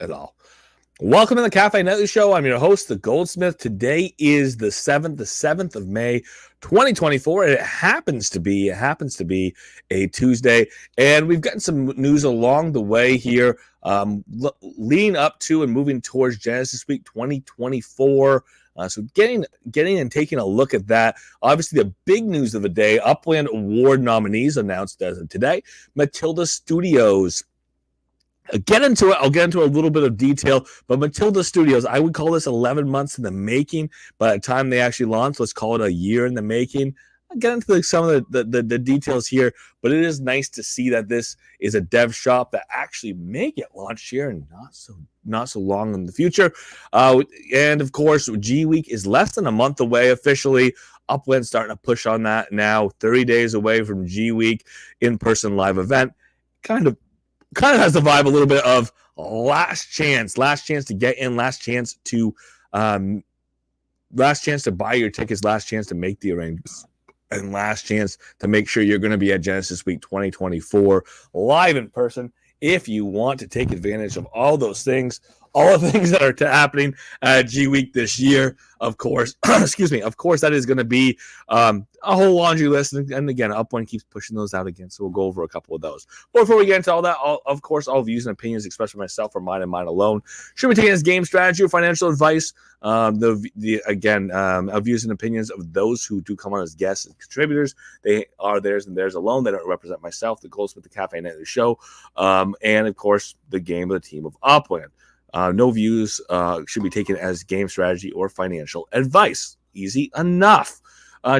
at all. Welcome to the Cafe Nightly Show. I'm your host, the Goldsmith. Today is the 7th of May, 2024. And it happens to be a Tuesday. And we've gotten some news along the way here, leading up to and moving towards Genesis Week 2024. So getting and taking a look at that. Obviously, the big news of the day, Upland Award nominees announced as of today. Mathilda Studios. I'll get into a little bit of detail, but Mathilda Studios, I would call this 11 months in the making. By the time they actually launch, let's call it a year in the making. I'll get into some of the details here, but it is nice to see that this is a dev shop that actually may get launched here and not so long in the future. And of course, G Week is less than a month away officially. Upland starting to push on that now, 30 days away from G Week in-person live event. Kind of has the vibe a little bit of last chance to get in, last chance to buy your tickets, last chance to make the arrangements, and last chance to make sure you're going to be at Genesis Week 2024 live in person. If you want to take advantage of all those things, all the things that are happening at G Week this year, of course, of course, that is going to be a whole laundry list. And again, Upland keeps pushing those out again, so we'll go over a couple of those. But before we get into all that, of course, all views and opinions expressed by myself are mine and mine alone. Should be taken as game strategy or financial advice. Views and opinions of those who do come on as guests and contributors, they are theirs and theirs alone. They don't represent myself, the Goldsmith, the Cafe Nightly Show, and of course, the game of the team of Upland. No views should be taken as game strategy or financial advice. Easy enough.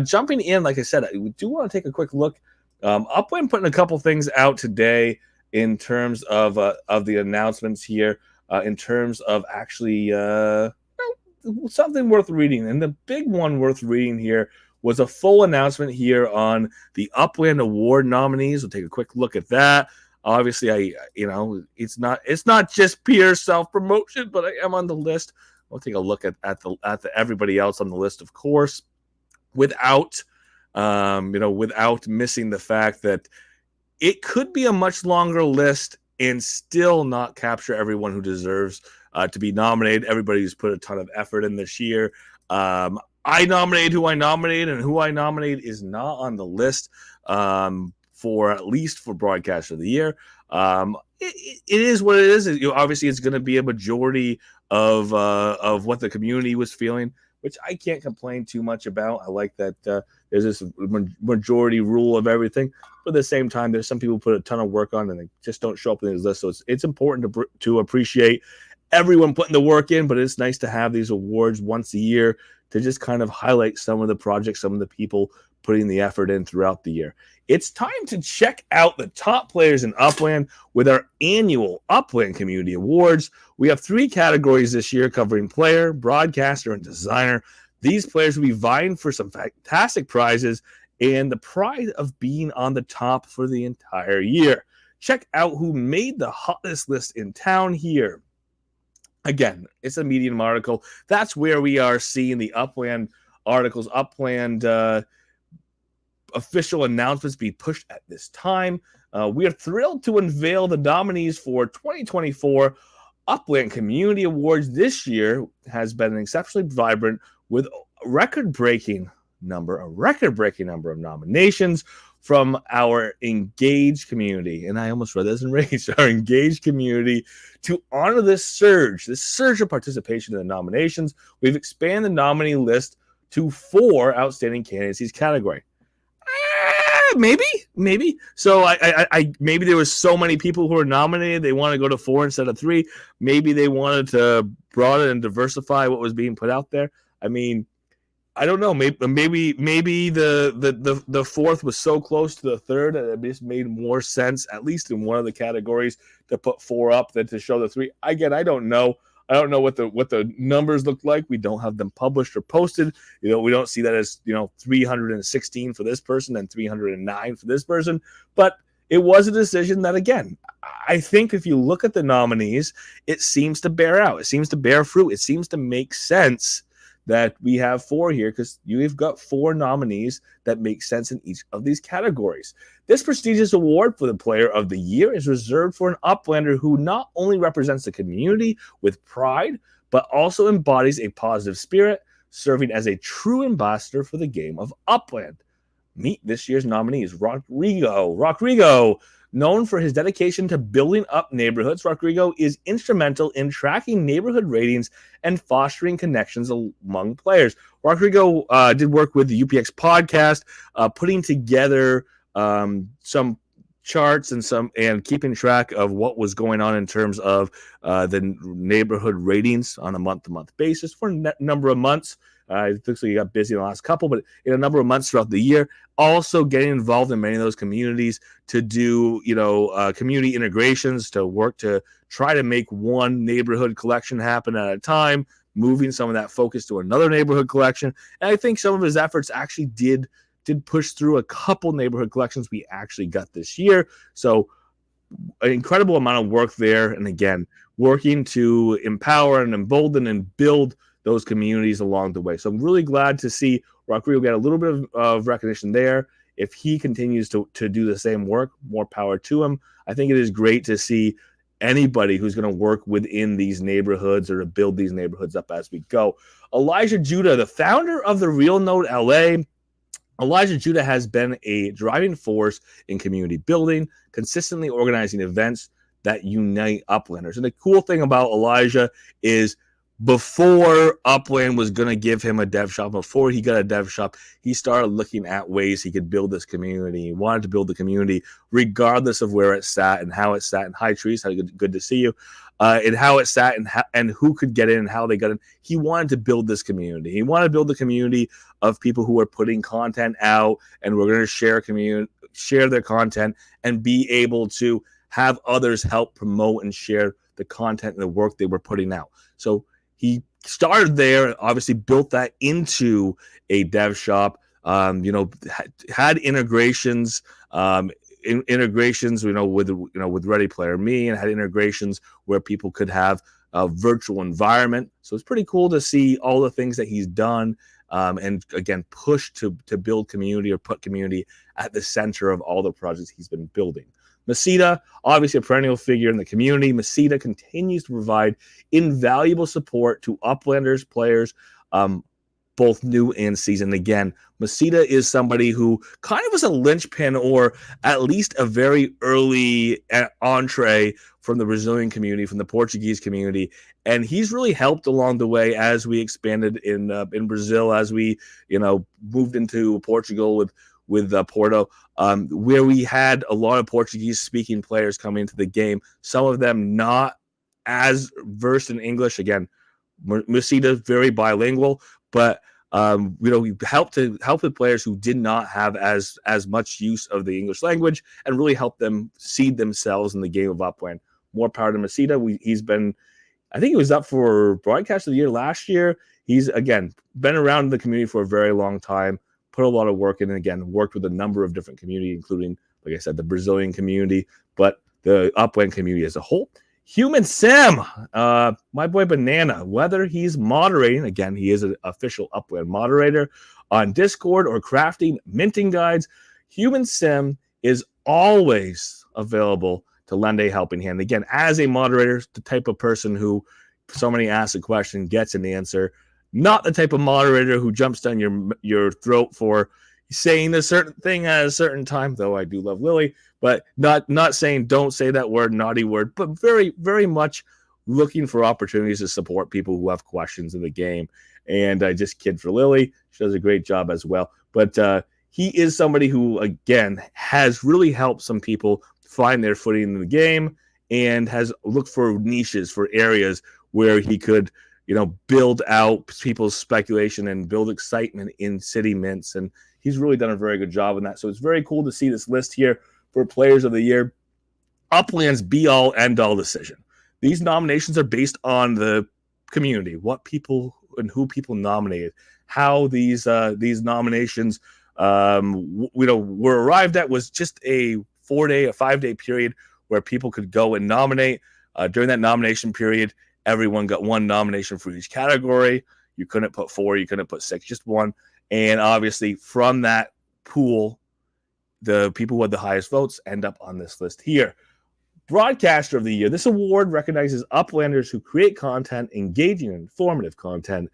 Jumping in, like I said, we do want to take a quick look. Upland putting a couple things out today in terms of the announcements here, in terms of actually something worth reading. And the big one worth reading here was a full announcement here on the Upland Award nominees. We'll take a quick look at that. Obviously, it's not just pure self-promotion, but I am on the list. We'll take a look at the everybody else on the list, of course, without missing the fact that it could be a much longer list and still not capture everyone who deserves to be nominated. Everybody who's put a ton of effort in this year. I nominate who I nominate, and who I nominate is not on the list. For at least for Broadcaster of the Year. It is what it is. Obviously, it's going to be a majority of what the community was feeling, which I can't complain too much about. I like that there's this majority rule of everything. But at the same time, there's some people who put a ton of work on and they just don't show up in these lists. So it's important to appreciate everyone putting the work in, but it's nice to have these awards once a year to just kind of highlight some of the projects, some of the people putting the effort in throughout the year. It's time to check out the top players in Upland with our annual Upland Community Awards. We have 3 categories this year covering player, broadcaster, and designer. These players will be vying for some fantastic prizes and the pride of being on the top for the entire year. Check out who made the hottest list in town here. Again, it's a Medium article. That's where we are seeing the Upland articles, Upland official announcements be pushed at this time. We are thrilled to unveil the nominees for 2024 Upland Community Awards. This year has been exceptionally vibrant with a record-breaking number of nominations from our engaged community. And I almost read this in rage. Our engaged community to honor this surge of participation in the nominations. We've expanded the nominee list to 4 outstanding candidates in each category. Maybe. So I maybe there was so many people who were nominated, they want to go to 4 instead of 3. Maybe they wanted to broaden and diversify what was being put out there. I mean, I don't know. Maybe the 4th was so close to the 3rd that it just made more sense, at least in one of the categories, to put 4 up than to show the 3. Again, I don't know. I don't know what the numbers look like. We don't have them published or posted. We don't see that as 316 for this person and 309 for this person. But it was a decision that, again, I think if you look at the nominees, it seems to bear out. It seems to bear fruit. It seems to make sense that we have 4 here because you've got 4 nominees that make sense in each of these categories. This prestigious award for the Player of the Year is reserved for an Uplander who not only represents the community with pride, but also embodies a positive spirit, serving as a true ambassador for the game of Upland. Meet this year's nominees. Rodrigo, known for his dedication to building up neighborhoods, Rodrigo is instrumental in tracking neighborhood ratings and fostering connections among players. Rodrigo did work with the UPX podcast, putting together some charts and keeping track of what was going on in terms of the neighborhood ratings on a month-to-month basis for a number of months. It looks like he got busy in the last couple, but in a number of months throughout the year, also getting involved in many of those communities to do, community integrations, to work to try to make one neighborhood collection happen at a time, moving some of that focus to another neighborhood collection. And I think some of his efforts actually did push through a couple neighborhood collections we actually got this year. So an incredible amount of work there. And again, working to empower and embolden and build those communities along the way. So I'm really glad to see Rodrigo get a little bit of recognition there. If he continues to do the same work, more power to him. I think it is great to see anybody who's going to work within these neighborhoods or to build these neighborhoods up as we go. Elijah Judah, the founder of the Real Note LA, Elijah Judah has been a driving force in community building, consistently organizing events that unite Uplanders. And the cool thing about Elijah is before Upland was going to give him a dev shop, before he got a dev shop, he started looking at ways he could build this community. He wanted to build the community regardless of where it sat and how it sat. And hi, Trees, good to see you. And how it sat and who could get in and how they got in. He wanted to build this community. He wanted to build the community of people who are putting content out and we're going to share their content and be able to have others help promote and share the content and the work they were putting out. So he started there, obviously built that into a dev shop, had integrations, with Ready Player Me, and had integrations where people could have a virtual environment. So it's pretty cool to see all the things that he's done, and again, push to build community or put community at the center of all the projects he's been building. Mathilda, obviously a perennial figure in the community. Mathilda continues to provide invaluable support to Uplanders players, both new and seasoned. Again, Mathilda is somebody who kind of was a linchpin or at least a very early entree from the Brazilian community, from the Portuguese community. And he's really helped along the way as we expanded in Brazil, as we, moved into Portugal with Porto, where we had a lot of Portuguese-speaking players come into the game. Some of them not as versed in English. Again, Mathilda very bilingual, but we helped with players who did not have as much use of the English language and really help them seed themselves in the game of Upland. More power to Mathilda. He's been, I think he was up for Broadcast of the Year last year. He's, again, been around the community for a very long time, put a lot of work in, and again, worked with a number of different communities, including, like I said, the Brazilian community, but the Upland community as a whole. Human Sim, my boy Banana, whether he's moderating, again, he is an official Upland moderator on Discord or crafting minting guides, Human Sim is always available to lend a helping hand. Again, as a moderator, the type of person who somebody asks a question, gets an answer, not the type of moderator who jumps down your throat for saying a certain thing at a certain time, though I do love Lily, but not saying don't say that word, naughty word, but very, very much looking for opportunities to support people who have questions in the game. And I just kid for Lily. She does a great job as well. But he is somebody who, again, has really helped some people find their footing in the game and has looked for niches, for areas where he could build out people's speculation and build excitement in city mints. And he's really done a very good job in that. So it's very cool to see this list here for Players of the Year. Upland's be-all, end-all decision. These nominations are based on the community, what people and who people nominated, how these nominations were arrived at was just a 5-day period where people could go and nominate. During that nomination period, everyone got one nomination for each category. You couldn't put 4, you couldn't put 6, just 1. And obviously from that pool, the people with the highest votes end up on this list here. Broadcaster of the Year. This award recognizes Uplanders who create content, engaging and informative content,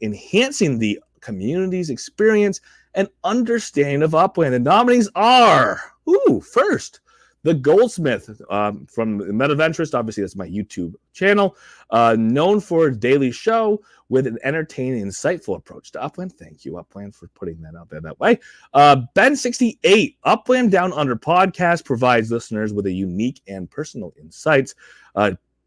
enhancing the community's experience and understanding of Upland. The nominees are, first, The Goldsmith from Metaventurist. Obviously, that's my YouTube channel. Known for a daily show with an entertaining, insightful approach to Upland. Thank you, Upland, for putting that out there that way. Ben68, Upland Down Under podcast provides listeners with a unique and personal insights,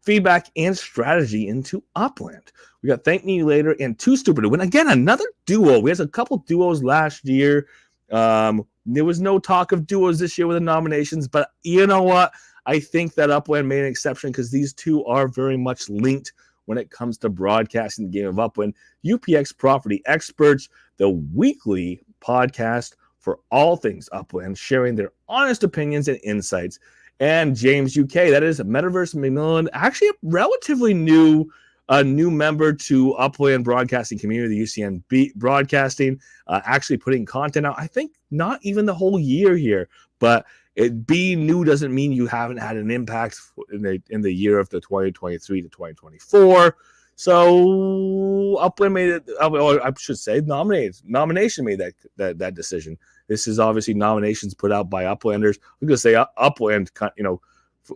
feedback, and strategy into Upland. We got Thank Me Later and Too Stupid to Win. Again, another duo. We had a couple duos last year. There was no talk of duos this year with the nominations, but you know what? I think that Upland made an exception because these two are very much linked when it comes to broadcasting the game of Upland. UPX Property Experts, the weekly podcast for all things Upland, sharing their honest opinions and insights. And James UK, that is Metaverse Macmillan, actually a relatively new member to Upland broadcasting community, UCN Broadcasting, actually putting content out. I think not even the whole year here, but it being new doesn't mean you haven't had an impact in the year of the 2023 to 2024. So Upland made it, or I should say, nomination made that decision. This is obviously nominations put out by Uplanders. I'm going to say Upland,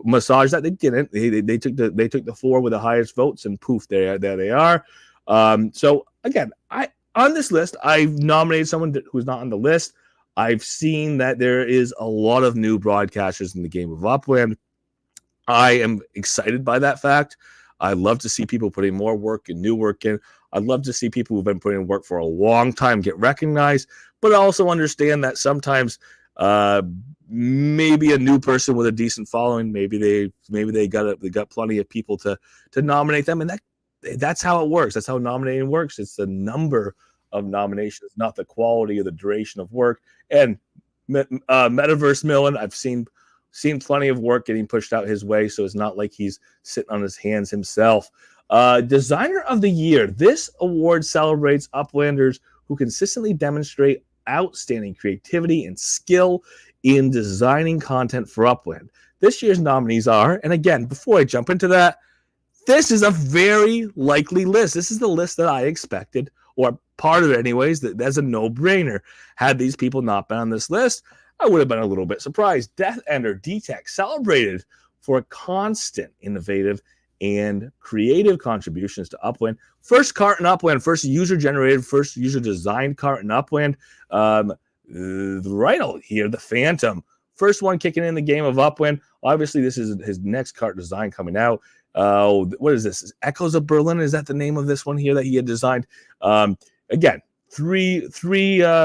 massage that. They didn't. They took the 4 with the highest votes, and poof, there they are. So again, on this list, I've nominated someone who's not on the list. I've seen that there is a lot of new broadcasters in the game of Upland. I am excited by that fact. I love to see people putting more work and new work in. I'd love to see people who've been putting in work for a long time get recognized, but I also understand that sometimes maybe a new person with a decent following, maybe they got plenty of people to nominate them, and that's how it works. That's how nominating works. It's the number of nominations, not the quality or the duration of work. And Metaverse Millen, I've seen plenty of work getting pushed out his way, so it's not like he's sitting on his hands himself. Designer of the Year. This award celebrates Uplanders who consistently demonstrate outstanding creativity and skill in designing content for Upland. This year's nominees are, and again, before I jump into that, this is a very likely list. This is the list that I expected, or part of it anyways, that's a no-brainer. Had these people not been on this list, I would have been a little bit surprised. Death Ender DTech celebrated for constant, innovative, and creative contributions to Upland. First cart in Upland, first user-generated, first user-designed cart in Upland. Right out here, the Phantom. First one kicking in the game of Upland. Obviously, this is his next cart design coming out. What is this? Echoes of Berlin? Is that the name of this one here that he had designed? Again, three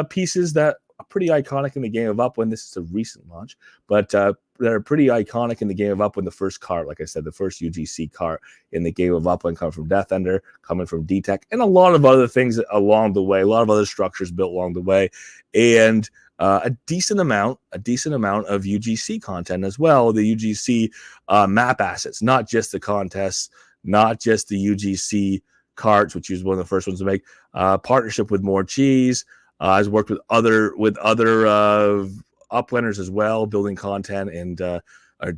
pieces that are pretty iconic in the game of Upland. This is a recent launch, but they're pretty iconic in the game of Upland. The first cart, like I said, the first UGC cart in the game of Upland, coming from Death Ender, coming from DTech, and a lot of other things along the way, a lot of other structures built along the way, and a decent amount of UGC content as well. The UGC map assets, not just the contests, not just the UGC carts, which is one of the first ones to make. Partnership with More Cheese. Has worked with other Uplanders as well, building content and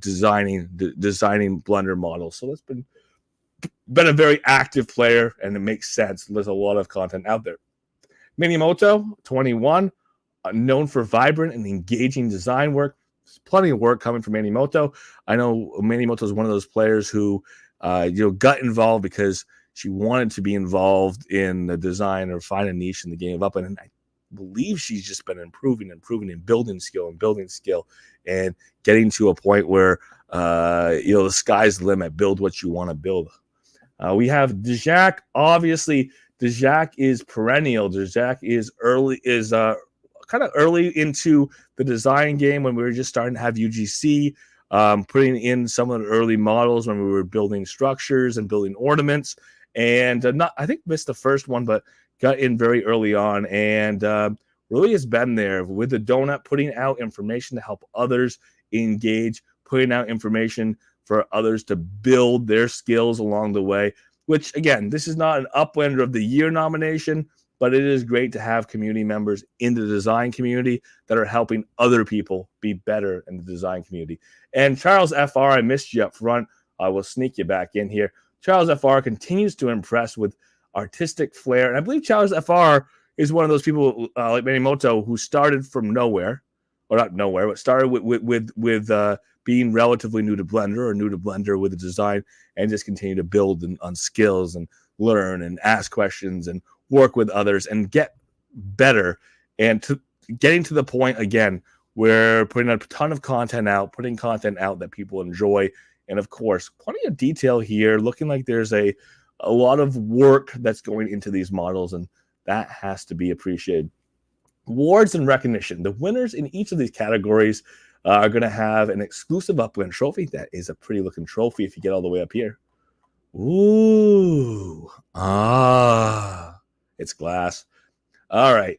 designing Blender models. So that's been a very active player, and it makes sense. There's a lot of content out there. Minimoto 21, known for vibrant and engaging design work. There's plenty of work coming from Minimoto. I know Minimoto is one of those players who got involved because she wanted to be involved in the design or find a niche in the game of Upland, and I believe she's just been improving and building skill and getting to a point where the sky's the limit. Build what you want to build. We have Dejak. Obviously, Dejak is perennial. Dejak is kind of early into the design game when we were just starting to have UGC, putting in some of the early models when we were building structures and building ornaments, and I think missed the first one, but got in very early on, and really has been there with the donut, putting out information to help others engage, putting out information for others to build their skills along the way. which, again, this is not an Uplander of the Year nomination, but it is great to have community members in the design community that are helping other people be better in the design community. And Charles FR, I missed you up front. I will sneak you back in here. Charles FR continues to impress with artistic flair. And I believe Charles FR is one of those people like Manimoto who started from nowhere, or not nowhere, but started with being relatively new to Blender, or new to Blender with a design, and just continue to build on skills and learn and ask questions and work with others and get better, and to getting to the point again where putting a ton of content out, putting content out that people enjoy. And of course, plenty of detail here, looking like there's a lot of work that's going into these models, and that has to be appreciated. Awards and recognition. The winners in each of these categories are going to have an exclusive Upland trophy. That is a pretty looking trophy if you get all the way up here. Ooh. It's glass. All right.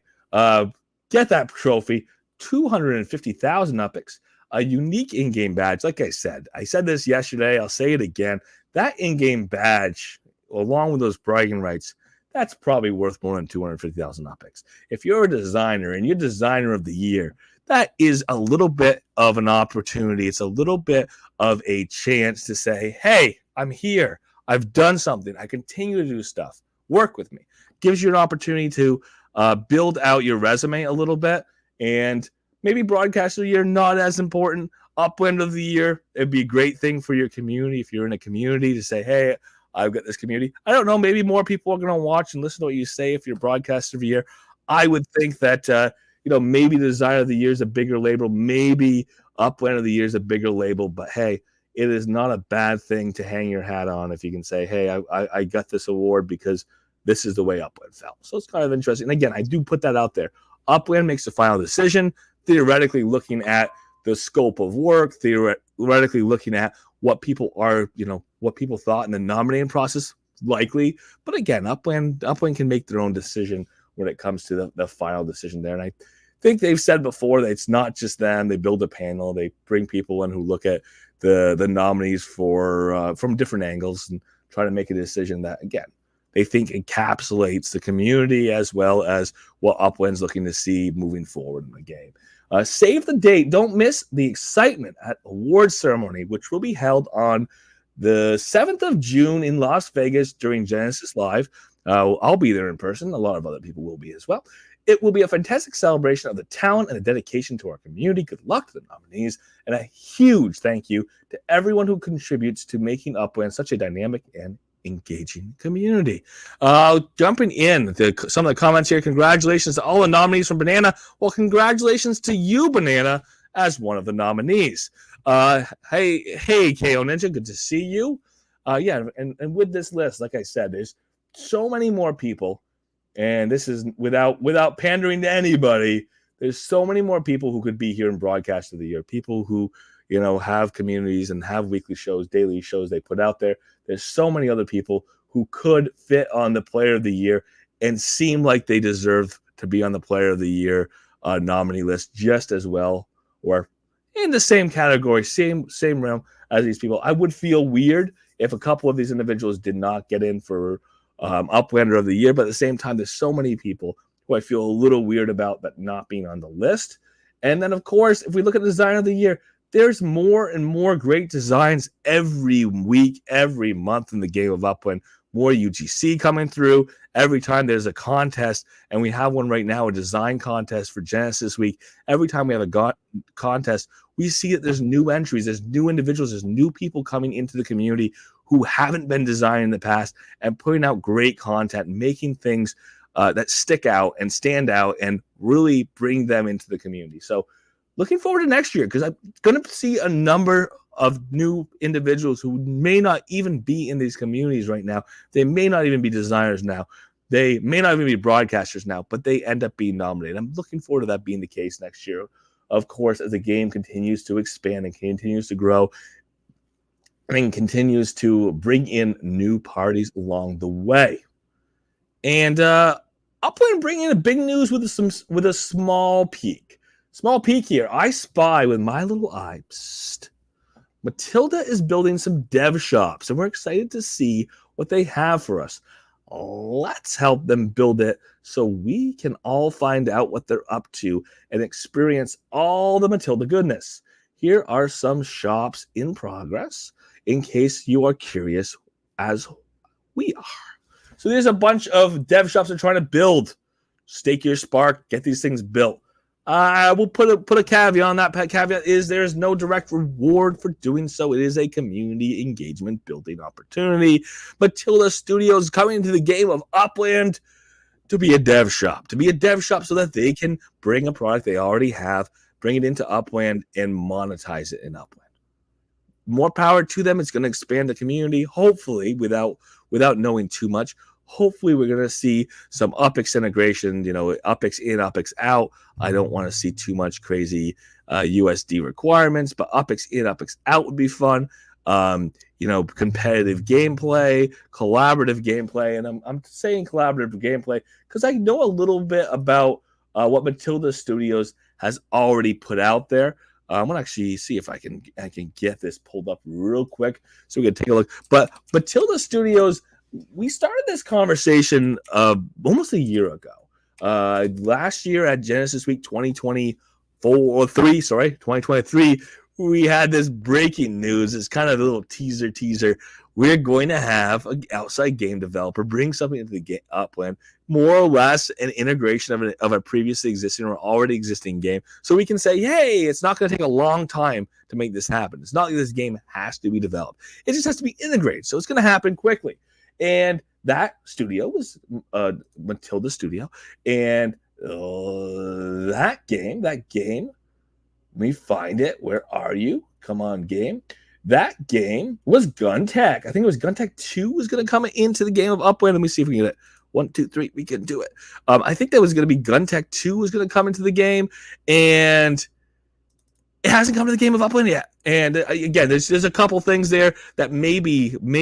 Get that trophy. 250,000 Upix. A unique in-game badge. Like I said this yesterday. I'll say it again. That in-game badge, along with those bragging rights, that's probably worth more than 250,000 Upix. If you're a designer and you're designer of the year, that is a little bit of an opportunity. It's a little bit of a chance to say, hey, I'm here. I've done something. I continue to do stuff. Work with me. Gives you an opportunity to build out your resume a little bit. And maybe broadcaster of the year, not as important. Upland of the year, it'd be a great thing for your community. If you're in a community, to say, hey, I've got this community. I don't know, maybe more people are going to watch and listen to what you say if you're broadcaster of the year. I would think that, maybe the designer of the year is a bigger label. Maybe Upland of the year is a bigger label. But, hey, it is not a bad thing to hang your hat on if you can say, hey, I got this award because this is the way Upland felt. So it's kind of interesting. And, again, I do put that out there. Upland makes the final decision, theoretically looking at the scope of work, theoretically looking at what people are, what people thought in the nominating process, likely. But again, Upland can make their own decision when it comes to the final decision there. And I think they've said before that it's not just them. They build a panel. They bring people in who look at the nominees from different angles and try to make a decision that, again, they think encapsulates the community as well as what Upland's looking to see moving forward in the game. Save the date. Don't miss the excitement at awards ceremony, which will be held on the 7th of June in Las Vegas during Genesis Live. I'll be there in person. A lot of other people will be as well. It will be a fantastic celebration of the talent and the dedication to our community. Good luck to the nominees, and a huge thank you to everyone who contributes to making Upland such a dynamic and engaging community. Jumping in to some of the comments here. Congratulations to all the nominees from Banana. Well, congratulations to you, Banana, as one of the nominees. Hey, KO Ninja, good to see you. And with this list, like I said, there's so many more people, and this is without pandering to anybody. There's so many more people who could be here in Broadcast of the Year. People who have communities and have weekly shows, daily shows they put out there. There's so many other people who could fit on the Player of the Year and seem like they deserve to be on the Player of the Year nominee list just as well, or in the same category, same realm as these people. I would feel weird if a couple of these individuals did not get in for Uplander of the Year, but at the same time, there's so many people who I feel a little weird about that not being on the list. And then, of course, if we look at the Designer of the Year, there's more and more great designs every week, every month in the game of Upland. More UGC coming through every time there's a contest, and we have one right now, a design contest for Genesis Week. Every time we have a contest, we see that there's new entries, there's new individuals, there's new people coming into the community who haven't been designing in the past and putting out great content, making things that stick out and stand out and really bring them into the community. So looking forward to next year, because I'm going to see a number of new individuals who may not even be in these communities right now. They may not even be designers now. They may not even be broadcasters now, but they end up being nominated. I'm looking forward to that being the case next year. Of course, as the game continues to expand and continues to grow and continues to bring in new parties along the way. And Upland bringing in a big news with a small peek. Small peek here. I spy with my little eye. Mathilda is building some dev shops, and we're excited to see what they have for us. Let's help them build it so we can all find out what they're up to and experience all the Mathilda goodness. Here are some shops in progress in case you are curious as we are. So there's a bunch of dev shops that are trying to build. Stake your spark, get these things built. I will put a caveat on that. Caveat is there is no direct reward for doing so. It is a community engagement building opportunity. Mathilda Studios coming into the game of Upland to be a dev shop, so that they can bring a product they already have, bring it into Upland, and monetize it in Upland. More power to them. It's going to expand the community, hopefully, without knowing too much. Hopefully, we're going to see some UpX integration, UpX in, UpX out. I don't want to see too much crazy USD requirements, but UpX in, UpX out would be fun. Competitive gameplay, collaborative gameplay. And I'm saying collaborative gameplay because I know a little bit about what Mathilda Studios has already put out there. I'm gonna actually see if I can get this pulled up real quick so we can take a look. But Mathilda Studios, we started this conversation almost a year ago. Last year at Genesis Week 2023, we had this breaking news. It's kind of a little teaser. We're going to have an outside game developer bring something into the Upland, more or less an integration of a previously existing or already existing game. So we can say, hey, it's not going to take a long time to make this happen. It's not like this game has to be developed. It just has to be integrated. So it's going to happen quickly. And that studio was Mathilda Studio. And that game, let me find it. Where are you? Come on, game. That game was Guntech. I think it was Guntech 2 was going to come into the game of Upland. Let me see if we can get it. 1, 2, 3. We can do it. I think that was going to be Guntech 2 was going to come into the game. And it hasn't come to the game of Upland yet. And again, there's a couple things there that may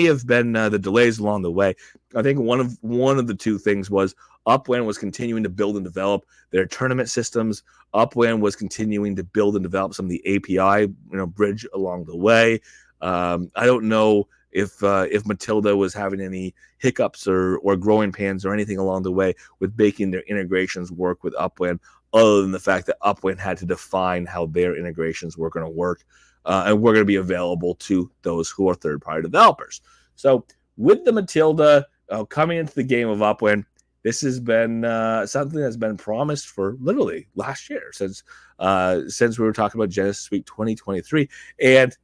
have been the delays along the way. I think one of the two things was Upland was continuing to build and develop their tournament systems. Upland was continuing to build and develop some of the API bridge along the way. I don't know if Mathilda was having any hiccups or growing pains or anything along the way with making their integrations work with Upland, other than the fact that Upland had to define how their integrations were going to work and were going to be available to those who are third-party developers. So with the Mathilda coming into the game of Upland, this has been something that's been promised for literally last year since we were talking about Genesis Week 2023. And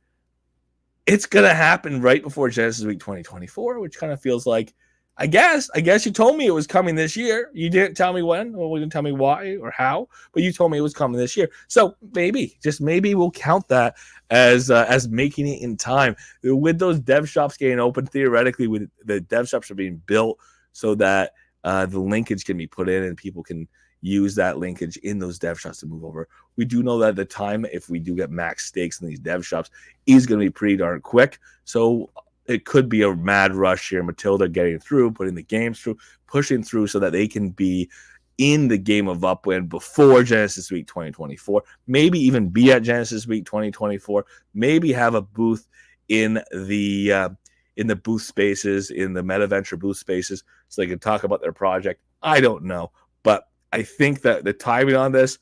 it's going to happen right before Genesis Week 2024, which kind of feels like, I guess you told me it was coming this year. You didn't tell me when, or you didn't tell me why or how, but you told me it was coming this year. So maybe, just maybe, we'll count that as making it in time. With those dev shops getting open, theoretically, with the dev shops are being built so that the linkage can be put in and people can use that linkage in those dev shops to move over. We do know that the time, if we do get max stakes in these dev shops, is going to be pretty darn quick. So it could be a mad rush here. Mathilda getting through, putting the games through, pushing through so that they can be in the game of Upland before Genesis Week 2024. Maybe even be at Genesis Week 2024. Maybe have a booth in the booth spaces, in the MetaVenture booth spaces, so they can talk about their project. I don't know, but I think that the timing on this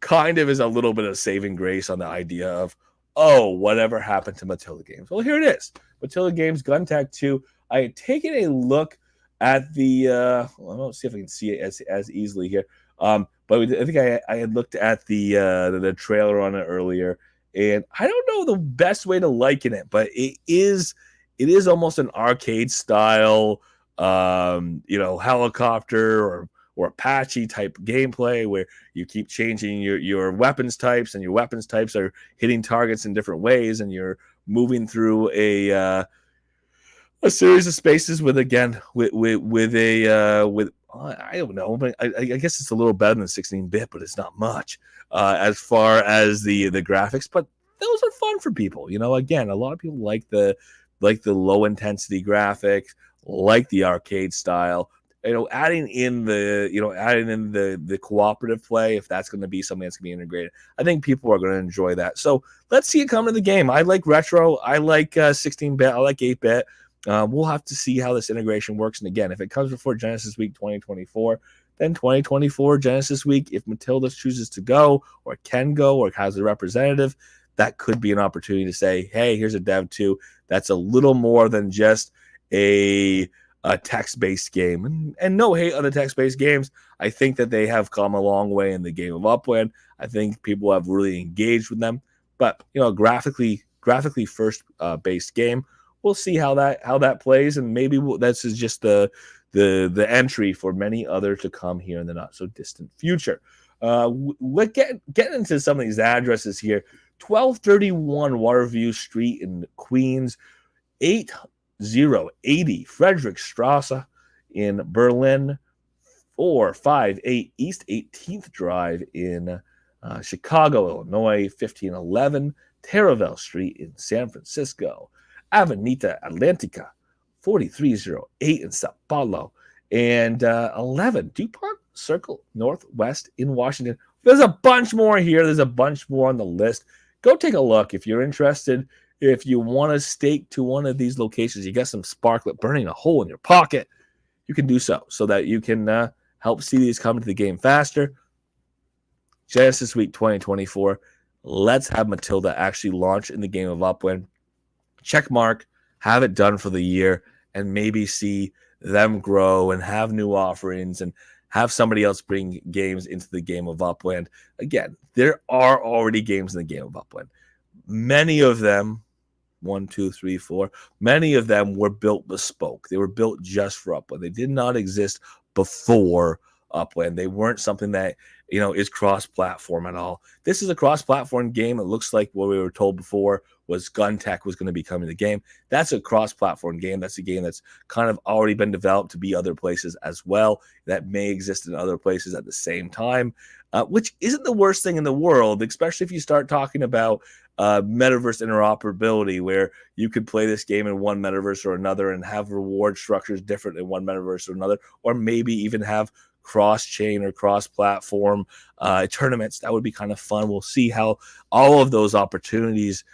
kind of is a little bit of saving grace on the idea of, oh, whatever happened to Mathilda Games? Well, here it is. Mathilda Games Guntech 2. I had taken a look at the let's see if I can see it as easily here. But I think I had looked at the trailer on it earlier, and I don't know the best way to liken it, but it is almost an arcade style helicopter or Apache type gameplay where you keep changing your weapons types, and your weapons types are hitting targets in different ways, and you're moving through a series of spaces with I don't know, but I guess it's a little better than 16-bit, but it's not much as far as the graphics. But those are fun for people. Again, a lot of people like the low intensity graphics, like the arcade style. adding in the cooperative play, if that's going to be something that's going to be integrated, I think people are going to enjoy that. So let's see it come to the game. I like retro. I like 16-bit. I like 8-bit. We'll have to see how this integration works. And again, if it comes before Genesis Week 2024, then 2024 Genesis Week, if Mathilda chooses to go or can go or has a representative, that could be an opportunity to say, hey, here's a Dev 2 that's a little more than just a text-based game. And no hate on the text-based games. I think that they have come a long way in the game of Upland. I think people have really engaged with them. But, graphically first based game, we'll see how that plays, and maybe this is just the entry for many others to come here in the not so distant future. Let's get into some of these addresses here. 1231 Waterview Street in Queens, 8080 Friedrichstrasse in Berlin, 458 East 18th Drive in Chicago, Illinois, 1511 Terraville Street in San Francisco, Avenida Atlantica, 4308 in Sao Paulo, and 11 DuPont Circle Northwest in Washington. There's a bunch more here. There's a bunch more on the list. Go take a look if you're interested. If you want to stake to one of these locations, you got some sparklet burning a hole in your pocket, you can do so that you can help see these come to the game faster. Genesis Week 2024. Let's have Mathilda actually launch in the game of Upland. Check mark, have it done for the year, and maybe see them grow and have new offerings and have somebody else bring games into the game of Upland. Again, there are already games in the game of Upland. Many of them, 1, 2, 3, 4, many of them were built bespoke. They were built just for Upland. They did not exist before Upland. They weren't something that is cross-platform at all. This is a cross-platform game. It looks like what we were told before was Gun Tech was going to be coming to the game. That's a cross-platform game. That's a game that's kind of already been developed to be other places as well, that may exist in other places at the same time, which isn't the worst thing in the world, especially if you start talking about metaverse interoperability, where you could play this game in one metaverse or another and have reward structures different in one metaverse or another, or maybe even have cross-chain or cross-platform tournaments. That would be kind of fun. We'll see how all of those opportunities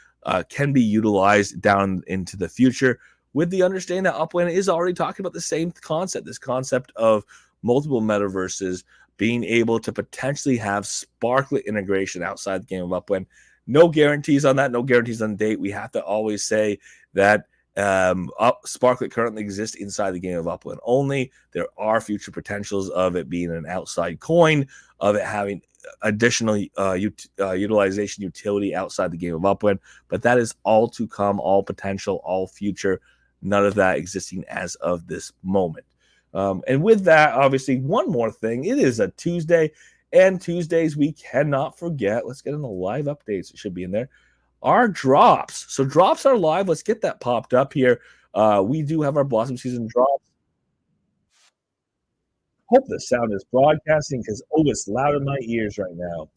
can be utilized down into the future, with the understanding that Upland is already talking about the same concept, this concept of multiple metaverses, being able to potentially have sparklet integration outside the game of Upland. No guarantees on that, no guarantees on date. We have to always say that Sparklet currently exists inside the game of Upland only. There are future potentials of it being an outside coin, of it having additional utilization utility outside the game of Upland, but that is all to come, all potential, all future. None of that existing as of this moment. And with that, obviously, one more thing. It is a Tuesday, and Tuesdays we cannot forget. Let's get in the live updates. It should be in there. Our drops. So drops are live. Let's get that popped up here. We do have our Blossom Season drops. Hope the sound is broadcasting because, it's loud in my ears right now.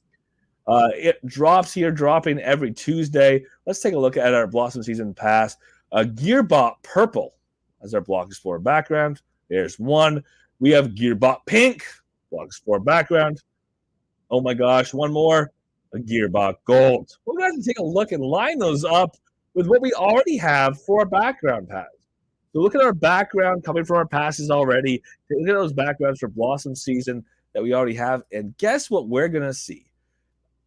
It drops here, dropping every Tuesday. Let's take a look at our Blossom Season Pass. Gearbot Purple as our Block Explorer background. There's one. We have Gearbot Pink, Block Explorer background. Oh my gosh, one more. A Gearbot Gold. We're going to have to take a look and line those up with what we already have for our background pass. So look at our background coming from our passes already. Look at those backgrounds for Blossom Season that we already have. And guess what we're going to see?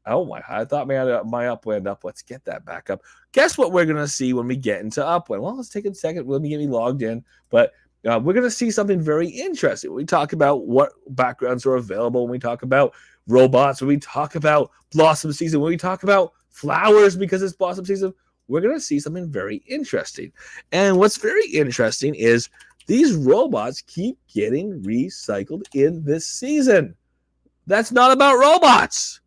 Oh my, I thought my Upland up. Let's get that back up. Guess what we're going to see when we get into Upland? Well, let's take a second. Let me get me logged in. But we're going to see something very interesting. When we talk about what backgrounds are available, when we talk about robots, when we talk about Blossom Season, when we talk about flowers because it's Blossom Season, we're going to see something very interesting. And what's very interesting is these robots keep getting recycled in this season. That's not about robots.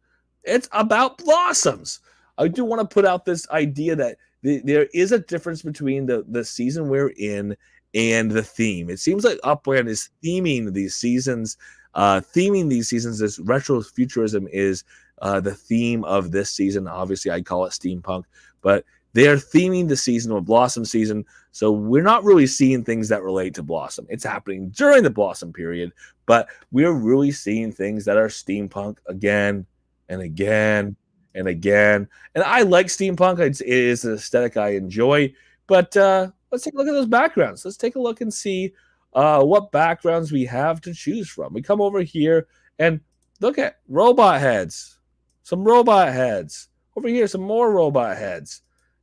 It's about blossoms. I do want to put out this idea that there is a difference between the season we're in and the theme. It seems like Upland is theming these seasons. This retro futurism is the theme of this season. Obviously, I call it steampunk, but They're theming the season with Blossom season, so we're not really seeing things that relate to Blossom. It's happening during the Blossom period, but we're really seeing things that are steampunk again and again and again. And I like steampunk. It is an aesthetic I enjoy, but let's take a look at those backgrounds. Let's take a look and see what backgrounds we have to choose from. We come over here and look at robot heads. Some robot heads. Over here, some more robot heads.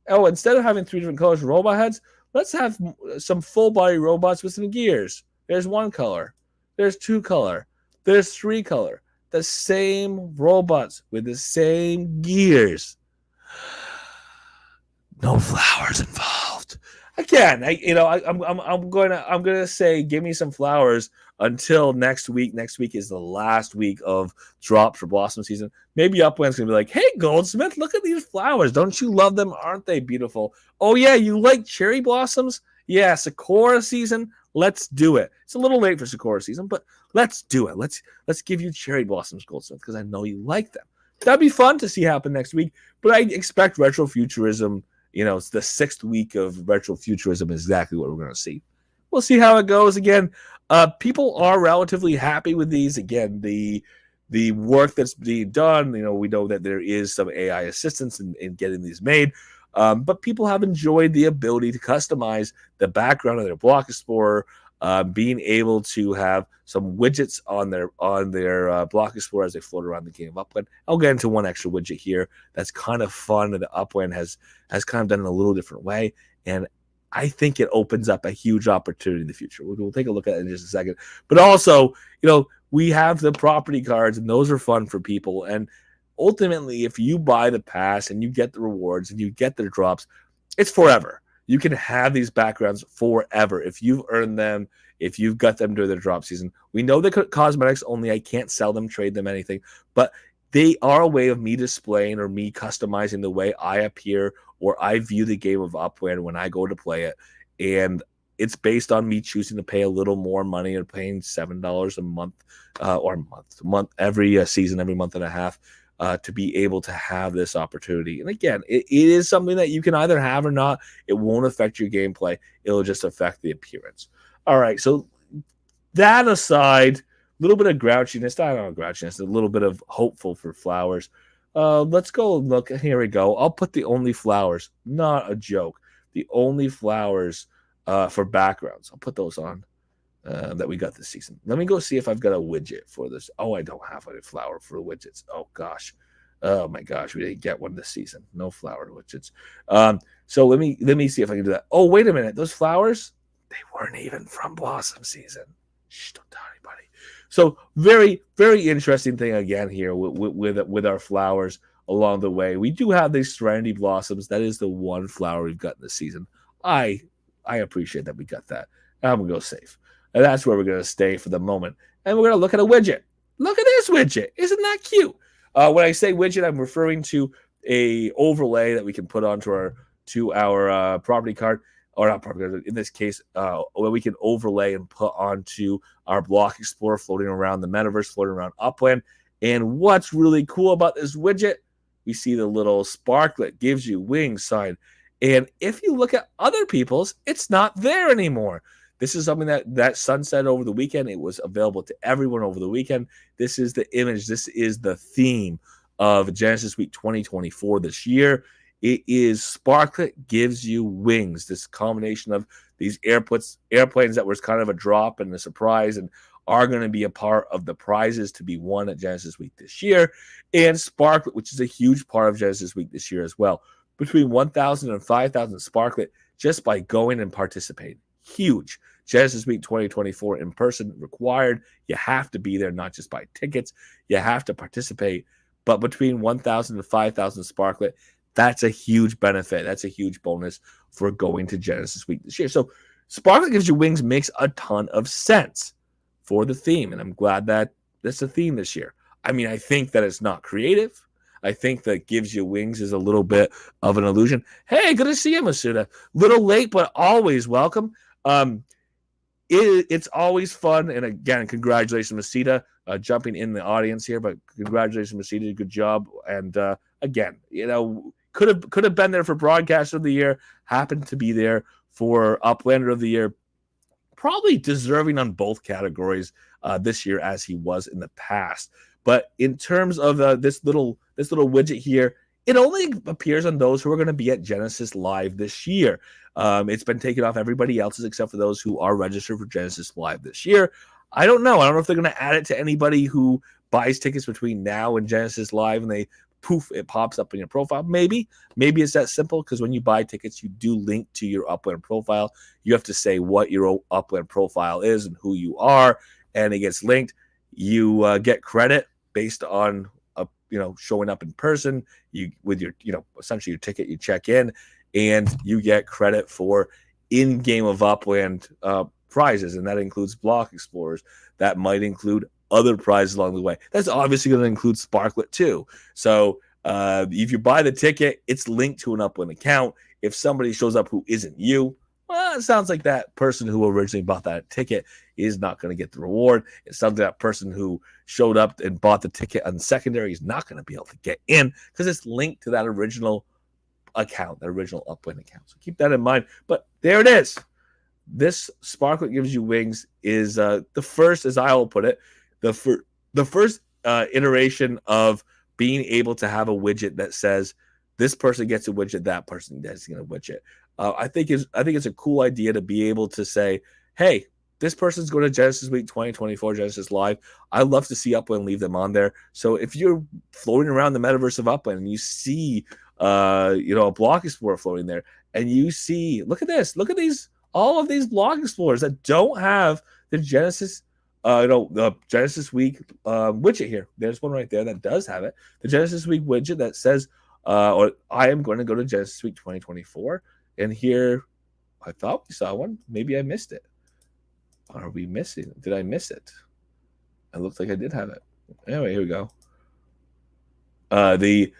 Oh, instead of having 3 different colors for robot heads, let's have some full-body robots with some gears. There's 1 color. There's 2 color. There's 3 color. The same robots with the same gears. No flowers involved. Again, I'm gonna say, give me some flowers until next week. Next week is the last week of drops for Blossom season. Maybe Upland's gonna be like, "Hey, Goldsmith, look at these flowers. Don't you love them? Aren't they beautiful? Oh yeah, you like cherry blossoms? Yeah, Sakura season. Let's do it. It's a little late for Sakura season, but let's do it. Let's give you cherry blossoms, Goldsmith, because I know you like them. That'd be fun to see happen next week. But I expect retrofuturism. It's the 6th week of retrofuturism is exactly what we're going to see. We'll see how it goes. Again, people are relatively happy with these. Again, the work that's being done, we know that there is some AI assistance in getting these made, but people have enjoyed the ability to customize the background of their Block Explorer, being able to have some widgets on their Block Explorer as they float around the game of Upland. I'll get into one extra widget here that's kind of fun, and the Upland has kind of done in a little different way, and I think it opens up a huge opportunity in the future. We'll take a look at it in just a second. But also, we have the property cards, and those are fun for people. And ultimately, if you buy the pass and you get the rewards and you get the drops, it's forever. You can have these backgrounds forever if you've earned them, if you've got them during the drop season. We know they're cosmetics only. I can't sell them, trade them, anything. But they are a way of me displaying or me customizing the way I appear or I view the game of Upland when I go to play it. And it's based on me choosing to pay a little more money or paying $7 a month every season, every month and a half, to be able to have this opportunity. And again, it is something that you can either have or not. It won't affect your gameplay. It'll just affect the appearance. All right, so that aside, a little bit of grouchiness. I don't know, grouchiness, a little bit of hopeful for flowers. Let's go look. Here we go. I'll put the only flowers, not a joke. The only flowers for backgrounds. I'll put those on that we got this season. Let me go see if I've got a widget for this. Oh, I don't have a flower for widgets. Oh gosh. Oh my gosh, we didn't get one this season. No flower widgets. So let me see if I can do that. Oh, wait a minute. Those flowers, they weren't even from Blossom season. Shh, don't tell anybody. So very, very interesting thing again here with our flowers along the way. We do have these Serenity Blossoms. That is the one flower we've got this season. I appreciate that we got that. I'm going to go safe. And that's where we're going to stay for the moment. And we're going to look at a widget. Look at this widget. Isn't that cute? When I say widget, I'm referring to a overlay that we can put onto our property card, or not property card, in this case, where we can overlay and put onto our Block Explorer floating around the metaverse, floating around Upland. And what's really cool about this widget, we see the little sparklet gives you wings sign. And if you look at other people's, it's not there anymore. This is something that sunset over the weekend. It was available to everyone over the weekend. This is the image. This is the theme of Genesis Week 2024 this year. It is Sparklet gives you wings. This combination of these airplanes that was kind of a drop and a surprise and are going to be a part of the prizes to be won at Genesis Week this year. And Sparklet, which is a huge part of Genesis Week this year as well. Between 1,000 and 5,000 Sparklet just by going and participating. Huge. Genesis Week 2024 in person required. You have to be there, not just buy tickets. You have to participate. But between 1,000 and 5,000 Sparklet, that's a huge benefit. That's a huge bonus for going to Genesis Week this year. So Sparklet gives you wings makes a ton of sense for the theme. And I'm glad that that's a theme this year. I mean, I think that it's not creative. I think that gives you wings is a little bit of an illusion. Hey, good to see you, Masuda. Little late, but always welcome. It's always fun. And again, congratulations, Masuda, jumping in the audience here. But congratulations, Masuda. Good job. And again, could have been there for Broadcaster of the Year, happened to be there for Uplander of the Year. Probably deserving on both categories this year as he was in the past. But in terms of this little widget here, it only appears on those who are going to be at Genesis Live this year. It's been taken off everybody else's except for those who are registered for Genesis Live this year. I don't know. I don't know if they're going to add it to anybody who buys tickets between now and Genesis Live and they poof, it pops up in your profile. Maybe it's that simple, because when you buy tickets, you do link to your Upland profile. You have to say what your Upland profile is and who you are, and it gets linked. You get credit based on showing up in person. You with your essentially your ticket, you check in, and you get credit for in-game of Upland prizes, and that includes block explorers. That might include other prizes along the way. That's obviously going to include Sparklet too. So if you buy the ticket, it's linked to an Upland account. If somebody shows up who isn't you, well, it sounds like that person who originally bought that ticket is not going to get the reward. It sounds like that person who showed up and bought the ticket on secondary is not going to be able to get in because it's linked to that original account, that original Upland account. So keep that in mind. But there it is. This Sparklet Gives You Wings is the first, as I will put it, the first iteration of being able to have a widget that says this person gets a widget, that person gets a widget. I think it's a cool idea to be able to say, hey, this person's going to Genesis Week 2024, Genesis Live. I'd love to see Upland leave them on there. So if you're floating around the metaverse of Upland and you see a block explorer floating there, and you see, look at these, all of these block explorers that don't have the Genesis the Genesis Week widget here. There's one right there that does have it. The Genesis Week widget that says, or I am going to go to Genesis Week 2024. And here, I thought we saw one. Maybe I missed it. Are we missing? Did I miss it? It looks like I did have it. Anyway, here we go. The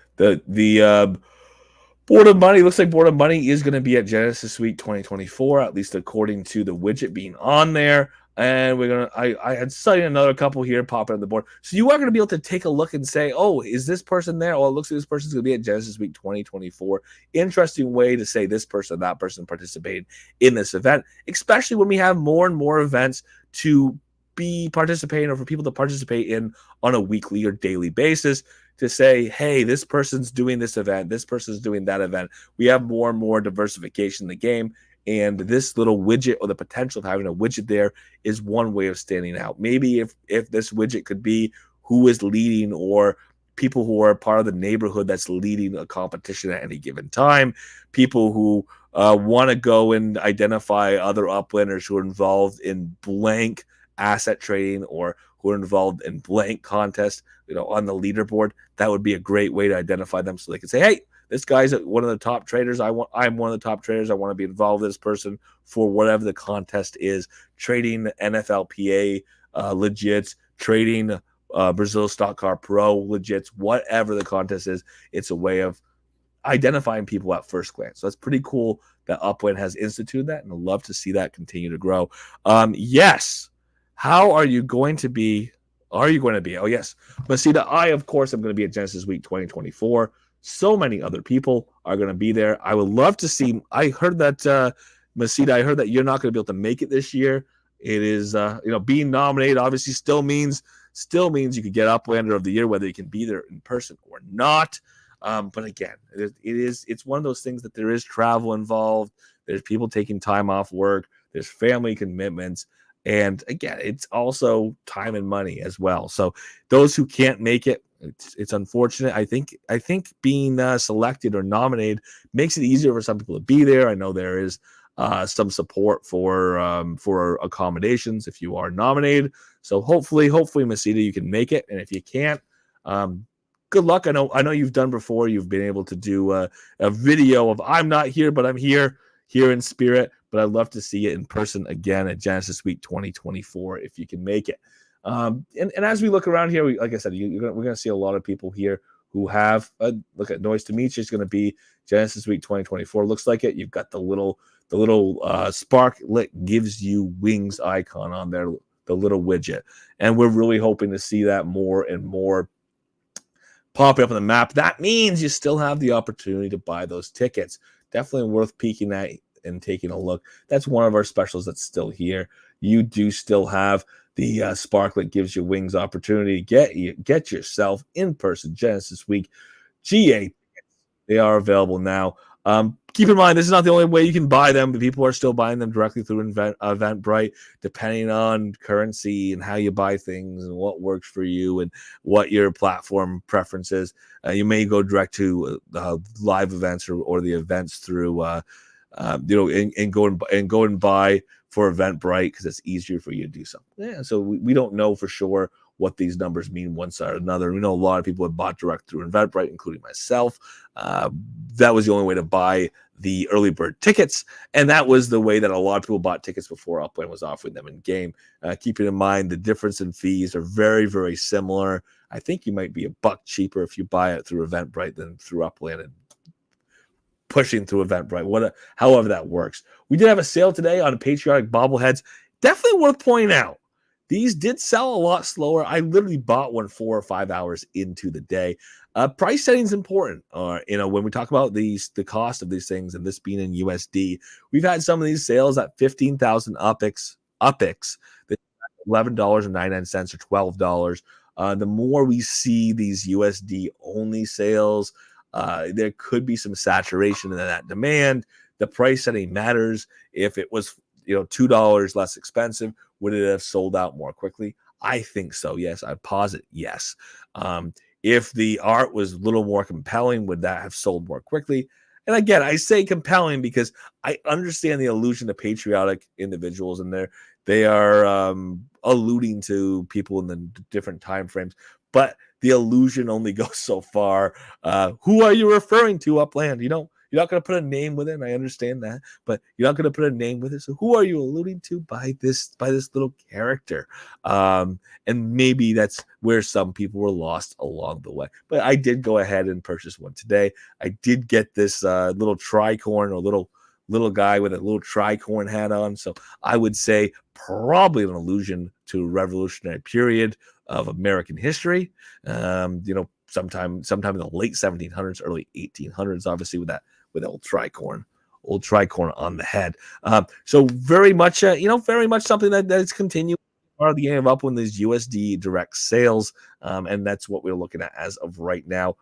Board of Money, looks like Board of Money is going to be at Genesis Week 2024, at least according to the widget being on there. And I had cited another couple here popping on the board. So you are going to be able to take a look and say, oh, is this person there? Oh, it looks like this person's going to be at Genesis Week 2024. Interesting way to say this person, that person participated in this event, especially when we have more and more events to be participating or for people to participate in on a weekly or daily basis, to say, hey, this person's doing this event, this person's doing that event. We have more and more diversification in the game. And this little widget, or the potential of having a widget there, is one way of standing out. Maybe if this widget could be who is leading, or people who are part of the neighborhood that's leading a competition at any given time, people who want to go and identify other Uplanders who are involved in blank asset trading or who are involved in blank contests, on the leaderboard. That would be a great way to identify them, so they can say, hey, this guy's one of the top traders. I'm one of the top traders. I want to be involved with this person for whatever the contest is. Trading NFLPA legits, trading Brazil Stock Car Pro legits, whatever the contest is. It's a way of identifying people at first glance. So that's pretty cool that Upland has instituted that, and I'd love to see that continue to grow. Yes. How are you going to be? Oh, yes. Mathilda, I, of course, am going to be at Genesis Week 2024. So many other people are going to be there. I would love to see. I heard that, Mathilda, I heard that you're not going to be able to make it this year. It is, being nominated obviously still means you could get Uplander of the Year, whether you can be there in person or not. But again, it's one of those things that there is travel involved. There's people taking time off work. There's family commitments. And again, it's also time and money as well. So those who can't make it, it's unfortunate. I think being selected or nominated makes it easier for some people to be there. I know there is some support for accommodations if you are nominated. So hopefully, Mathilda, you can make it. And if you can't, good luck. I know you've done before. You've been able to do a video of I'm not here, but I'm here in spirit. But I'd love to see it in person again at Genesis Week 2024 if you can make it. And as we look around here, like I said, we're going to see a lot of people here who have look at Noise to Meet. It's going to be Genesis Week 2024. Looks like it. You've got the little Sparklet Gives You Wings icon on there, the little widget, and we're really hoping to see that more and more popping up on the map. That means you still have the opportunity to buy those tickets. Definitely worth peeking at and taking a look. That's one of our specials that's still here. You do still have the Sparklet Gives You Wings opportunity. Get yourself in person Genesis Week GA. They are available now. Keep in mind, this is not the only way you can buy them, but people are still buying them directly through Eventbrite, depending on currency and how you buy things and what works for you and what your platform preference is. You may go direct to live events or the events through, and go and buy for Eventbrite because it's easier for you to do so. Yeah, so we don't know for sure what these numbers mean one side or another. We know a lot of people have bought direct through Eventbrite, including myself. That was the only way to buy the early bird tickets, and that was the way that a lot of people bought tickets before Upland was offering them in game. Keeping in mind the difference in fees are very, very similar. I think you might be $1 cheaper if you buy it through Eventbrite than through Upland and pushing through Eventbrite. However that works. We did have a sale today on patriotic bobbleheads. Definitely worth pointing out. These did sell a lot slower. I literally bought one 4 or 5 hours into the day. Price setting is important. When we talk about the cost of these things and this being in USD, we've had some of these sales at 15,000 UPIX, $11.99 or $12. The more we see these USD only sales, there could be some saturation in that demand. The price setting matters. If it was $2 less expensive, would it have sold out more quickly? I think so. Yes, I posit yes. If the art was a little more compelling, would that have sold more quickly? And again, I say compelling because I understand the allusion to patriotic individuals, and they are alluding to people in the different time frames. But the illusion only goes so far. Who are you referring to, Upland? You're not going to put a name with it, and I understand that, but you're not going to put a name with it. So who are you alluding to by this little character? And maybe that's where some people were lost along the way. But I did go ahead and purchase one today. I did get this little tricorn, or little guy with a little tricorn hat on. So I would say probably an allusion to a revolutionary period of American history. Sometime in the late 1700s, early 1800s, obviously with old tricorn on the head. So very much something that is continuing part of the game of Upland, these USD direct sales, and that's what we're looking at as of right now.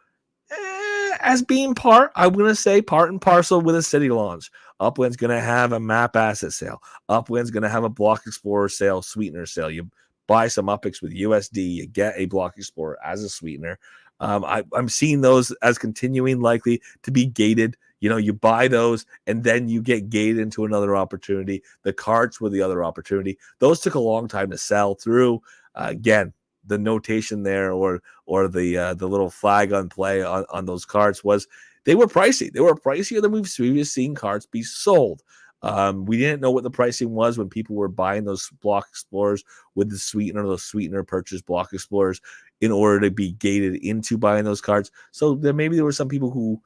As being I'm going to say part and parcel with a city launch. Upland's going to have a map asset sale. Upland's going to have a Block Explorer sale, sweetener sale. You buy some UPIX with USD, you get a Block Explorer as a sweetener. I'm seeing those as continuing likely to be gated. You buy those and then you get gated into another opportunity. The cards were the other opportunity. Those took a long time to sell through. Again, the notation there or the little flag on play on those cards was they were pricey. They were pricier than we've seen cards be sold. We didn't know what the pricing was when people were buying those Block Explorers with the sweetener, those sweetener purchase Block Explorers in order to be gated into buying those cards. So maybe there were some people who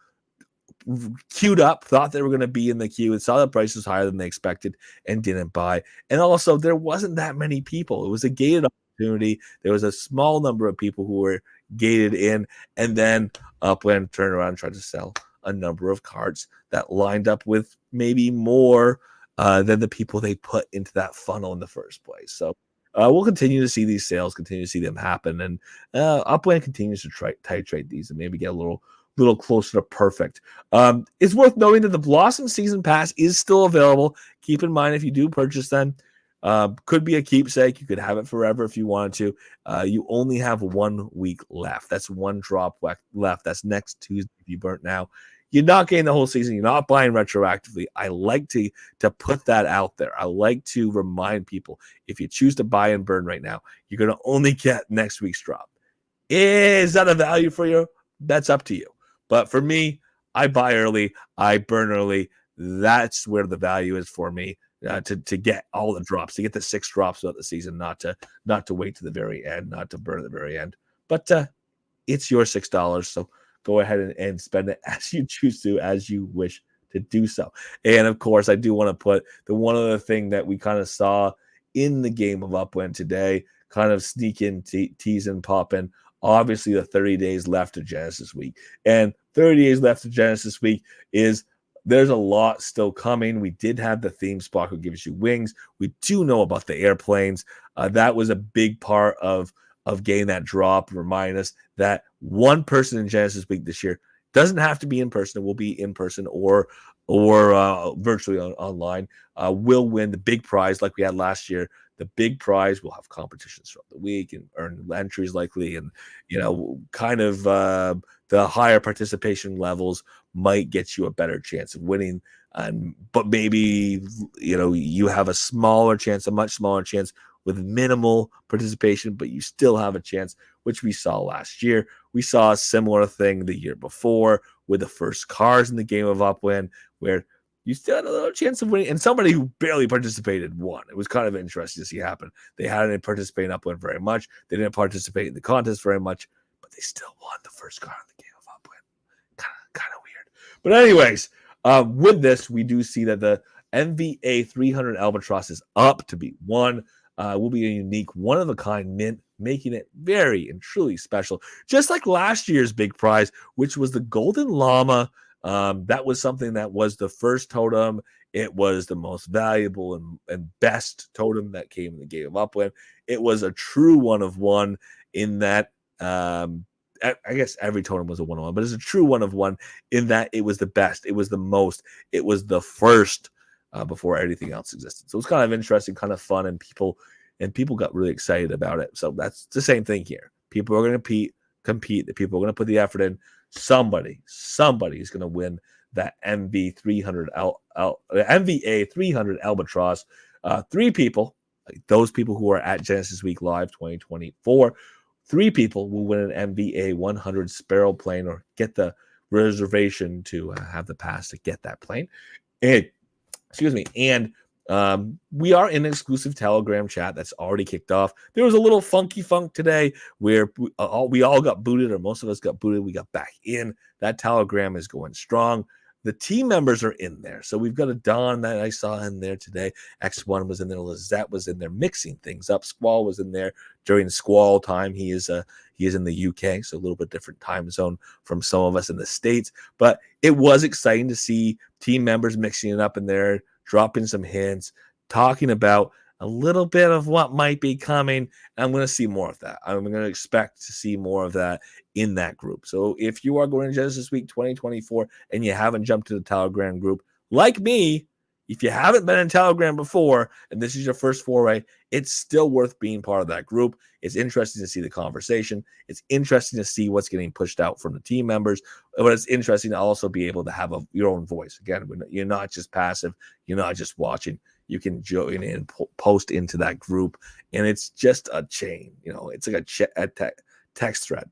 queued up, thought they were going to be in the queue and saw the price was higher than they expected and didn't buy. And also there wasn't that many people. It was a gated opportunity. There was a small number of people who were gated in, and then Upland turned around and tried to sell a number of cards that lined up with maybe more than the people they put into that funnel in the first place. So we'll continue to see these sales, continue to see them happen, and Upland continues to titrate these and maybe get a little closer to perfect. It's worth noting that the Blossom Season Pass is still available. Keep in mind, if you do purchase them, could be a keepsake. You could have it forever if you wanted to. You only have 1 week left. That's one drop left. That's next Tuesday if you burnt now. You're not getting the whole season. You're not buying retroactively. I like to put that out there. I like to remind people, if you choose to buy and burn right now, you're going to only get next week's drop. Is that a value for you? That's up to you. But for me, I buy early. I burn early. That's where the value is for me. To get all the drops, to get the 6 drops throughout the season, not to wait to the very end, not to burn at the very end. But it's your $6, so go ahead and spend it as you choose to, as you wish to do so. And of course, I do want to put the one other thing that we kind of saw in the game of Upland today, kind of sneak in, tease and pop in obviously the 30 days left of Genesis Week. And 30 days left of Genesis Week is there's a lot still coming. We did have the theme spot who gives you wings. We do know about the airplanes. That was a big part of getting that drop. Remind us that one person in Genesis Week this year doesn't have to be in person. It will be in person or virtually online. Will win the big prize like we had last year. The big prize will have competitions throughout the week and earn entries likely, and kind of the higher participation levels might get you a better chance of winning. But maybe you have a smaller chance, a much smaller chance with minimal participation, but you still have a chance, which we saw last year. We saw a similar thing the year before with the first cars in the game of Upland, where you still had a little chance of winning, and somebody who barely participated won. It was kind of interesting to see happen. They hadn't participated in Upland very much. They didn't participate in the contest very much, but they still won the first car in the game of Upland. Kind of weird. But anyways, with this, we do see that the MVA 300 Albatross is up to be won. Will be a unique, one-of-a-kind mint, making it very and truly special. Just like last year's big prize, which was the Golden Llama. That was something that was the first totem. It was the most valuable and best totem that came in the game of Upland. It was a true one-of-one in that, I guess every totem was a one-of-one, but it's a true one-of-one in that it was the best. It was the most. It was the first before anything else existed. So it was kind of interesting, kind of fun, and people got really excited about it. So that's the same thing here. People are going to compete. The people are going to put the effort in. Somebody is going to win that MVA 300 Albatross. 3 people, like those people who are at Genesis Week Live 2024, 3 people will win an MVA 100 Sparrow plane or get the reservation to have the pass to get that plane. And we are in an exclusive Telegram chat that's already kicked off. There was a little funky funk today where we all got booted, or most of us got booted. We got back in. That Telegram is going strong. The team members are in there. So we've got a Don that I saw in there today. X1 was in there. Lizette was in there mixing things up. Squall was in there during Squall time. He is in the UK, so a little bit different time zone from some of us in the States. But it was exciting to see team members mixing it up in there, dropping some hints, talking about a little bit of what might be coming. I'm going to see more of that. I'm going to expect to see more of that in that group. So if you are going to Genesis Week 2024 and you haven't jumped to the Telegram group, like me, if you haven't been in Telegram before and this is your first foray, it's still worth being part of that group. It's interesting to see the conversation. It's interesting to see what's getting pushed out from the team members, but it's interesting to also be able to have your own voice. Again, you're not just passive. You're not just watching. You can join in, post into that group, and it's just a chain. It's like a text thread.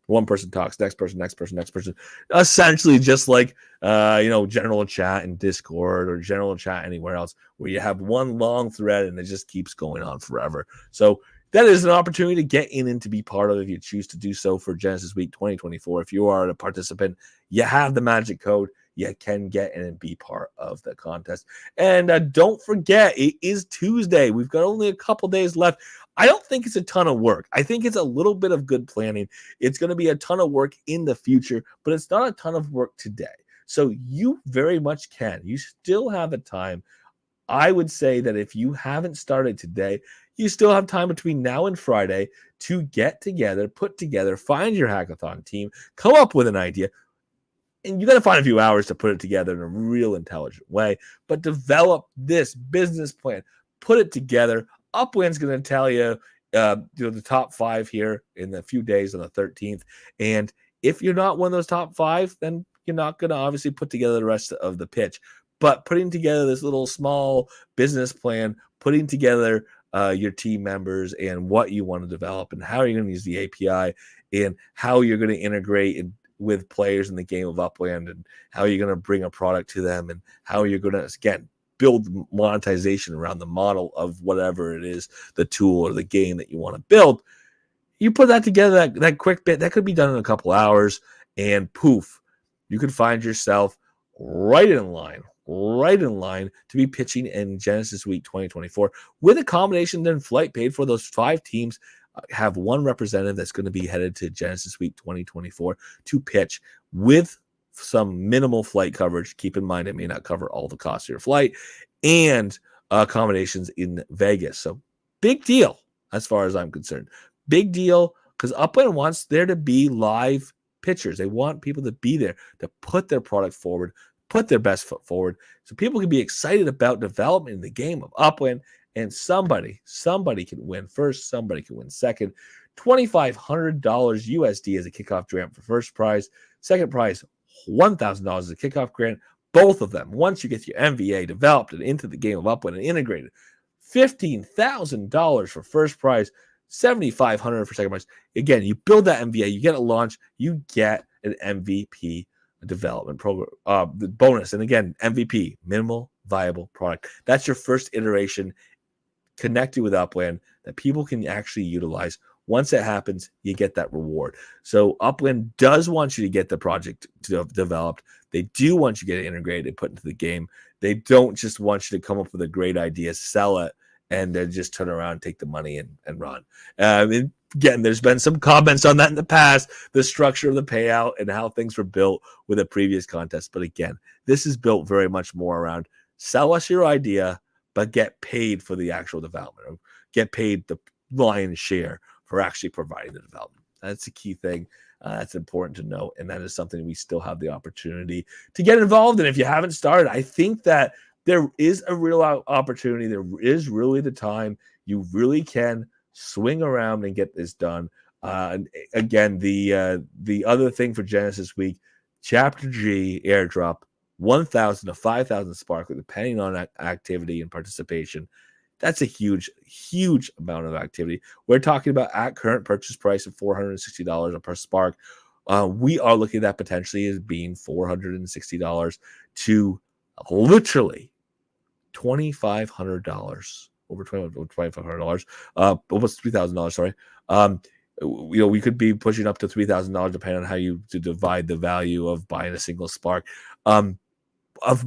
One person talks, next person. Essentially, just like general chat in Discord or general chat anywhere else, where you have one long thread and it just keeps going on forever. So that is an opportunity to get in and to be part of it if you choose to do so for Genesis Week 2024. If you are a participant, you have the magic code. You can get in and be part of the contest. And don't forget, it is Tuesday. We've got only a couple days left. I don't think it's a ton of work. I think it's a little bit of good planning. It's going to be a ton of work in the future, but it's not a ton of work today. So you very much can. You still have a time. I would say that if you haven't started today, you still have time between now and Friday to get together, put together, find your hackathon team, come up with an idea. And you got to find a few hours to put it together in a real intelligent way, but develop this business plan, put it together. Upland's going to tell you, the top 5 here in a few days on the 13th. And if you're not one of those top 5, then you're not going to obviously put together the rest of the pitch. But putting together this little small business plan, putting together your team members and what you want to develop and how you're going to use the API and how you're going to integrate with players in the game of Upland and how you're going to bring a product to them and how you're going to, again, build monetization around the model of whatever it is, the tool or the game that you want to build. You put that together, that quick bit, that could be done in a couple hours, and poof, you could find yourself right in line to be pitching in Genesis Week 2024 with accommodations and flight paid for those 5 teams have one representative that's going to be headed to Genesis Week 2024 to pitch with some minimal flight coverage. Keep in mind, it may not cover all the costs of your flight, and accommodations in Vegas. So big deal as far as I'm concerned. Big deal, because Upland wants there to be live pitchers. They want people to be there to put their product forward, put their best foot forward, so people can be excited about development in the game of Upland. And somebody can win first, somebody can win second. $2,500 USD as a kickoff grant for first prize. Second prize, $1,000 as a kickoff grant. Both of them, once you get your MVA developed and into the game of Upland and integrated, $15,000 for first prize, $7,500 for second prize. Again, you build that MVA, you get it launched, you get an MVP development program the bonus. And again, MVP, minimal viable product. That's your first iteration connected with Upland that people can actually utilize. Once it happens, you get that reward. So Upland does want you to get the project developed. They do want you to get it integrated and put into the game. They don't just want you to come up with a great idea, sell it, and then just turn around and take the money and run. Again, there's been some comments on that in the past, the structure of the payout and how things were built with a previous contest. But again, this is built very much more around sell us your idea, but get paid for the actual development, or get paid the lion's share for actually providing the development. That's a key thing. That's important to know, and that is something we still have the opportunity to get involved in. If you haven't started, I think that there is a real opportunity. There is really the time. You really can swing around and get this done. And again, the other thing for Genesis Week, Chapter G airdrop, 1,000 to 5,000 Sparklet, depending on activity and participation. That's a huge, huge amount of activity. We're talking about at current purchase price of $460 per Spark. We are looking at that potentially as being $460 to literally $2,500, over $2,500, almost $3,000. Sorry. We could be pushing up to $3,000 depending on how you divide the value of buying a single Spark. Of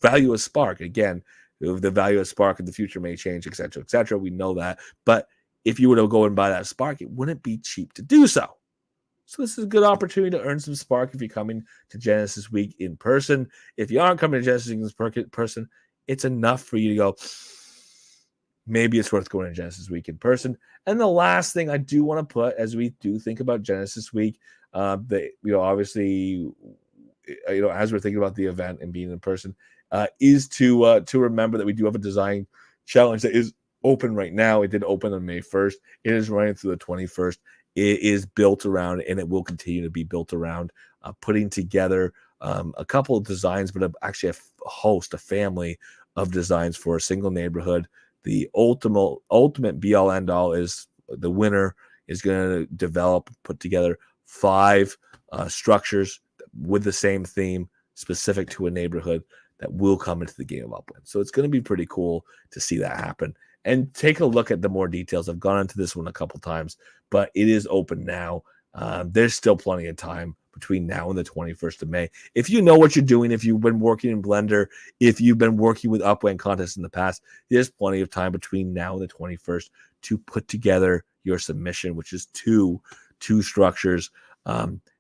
value of Spark. Again, the value of Spark in the future may change, etc., etc. We know that, but if you were to go and buy that Spark, it wouldn't be cheap to do so. So this is a good opportunity to earn some Spark if you're coming to Genesis Week in person. If you aren't coming to Genesis Week in person, it's enough for you to go, maybe it's worth going to Genesis Week in person. And the last thing I do want to put, as we do think about Genesis Week, obviously, as we're thinking about the event and being in person, is to remember that we do have a design challenge that is open right now. It did open on May 1st. It is running through the 21st. It is built around, and it will continue to be built around putting together a couple of designs, but actually a family of designs for a single neighborhood. The ultimate be-all, end-all is the winner is going to develop, put together 5 structures with the same theme specific to a neighborhood that will come into the game of Upland. So it's going to be pretty cool to see that happen. And take a look at the more details. I've gone into this one a couple times, but it is open now. There's still plenty of time between now and the 21st of May. If you know what you're doing, if you've been working in Blender, if you've been working with Upland contests in the past, there's plenty of time between now and the 21st to put together your submission, which is two structures,